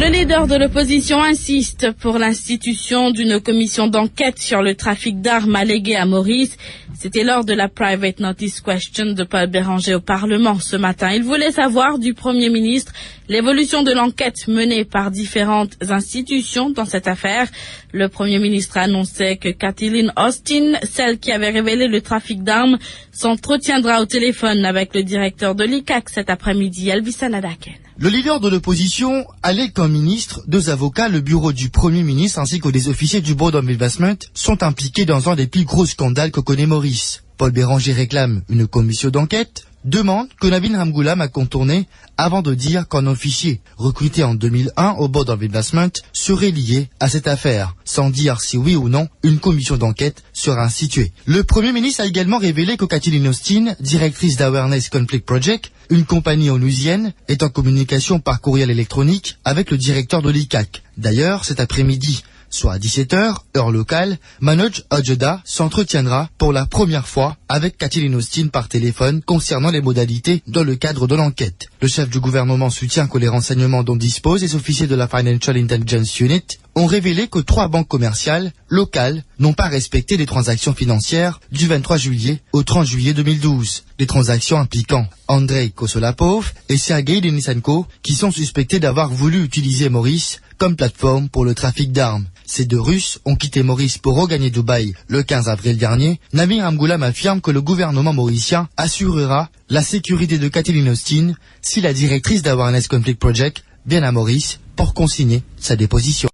Le leader de l'opposition insiste pour l'institution d'une commission d'enquête sur le trafic d'armes allégué à Maurice. C'était lors de la Private Notice Question de Paul Béranger au Parlement ce matin. Il voulait savoir du Premier ministre l'évolution de l'enquête menée par différentes institutions dans cette affaire. Le Premier ministre annonçait que Kathleen Austin, celle qui avait révélé le trafic d'armes, s'entretiendra au téléphone avec le directeur de l'ICAC cet après-midi, Elvis Anadaken. Le leader de l'opposition allègue qu'un ministre, 2 avocats, le bureau du Premier ministre ainsi que des officiers du Board of Investment sont impliqués dans un des plus gros scandales que connaît Maurice. Paul Béranger réclame une commission d'enquête, demande que Nabin Ramgoolam a contourné avant de dire qu'un officier recruté en 2001 au Board of Investment serait lié à cette affaire, sans dire si oui ou non une commission d'enquête sera instituée. Le Premier ministre a également révélé que Kathleen Austin, directrice d'Awareness Conflict Project, une compagnie onusienne, est en communication par courriel électronique avec le directeur de l'ICAC. D'ailleurs, cet après-midi, soit à 17h, heure locale, Manoj Ojeda s'entretiendra pour la première fois avec Kathleen Austin par téléphone concernant les modalités dans le cadre de l'enquête. Le chef du gouvernement soutient que les renseignements dont disposent les officiers de la Financial Intelligence Unit ont révélé que 3 banques commerciales locales n'ont pas respecté les transactions financières du 23 juillet au 30 juillet 2012. Des transactions impliquant Andrei Kosolapov et Sergei Denisenko qui sont suspectés d'avoir voulu utiliser Maurice comme plateforme pour le trafic d'armes. Ces 2 Russes ont quitté Maurice pour regagner Dubaï le 15 avril dernier. Nabin Ramgoolam affirme que le gouvernement mauricien assurera la sécurité de Kathleen Austin si la directrice d'Awareness Conflict Project vient à Maurice pour consigner sa déposition.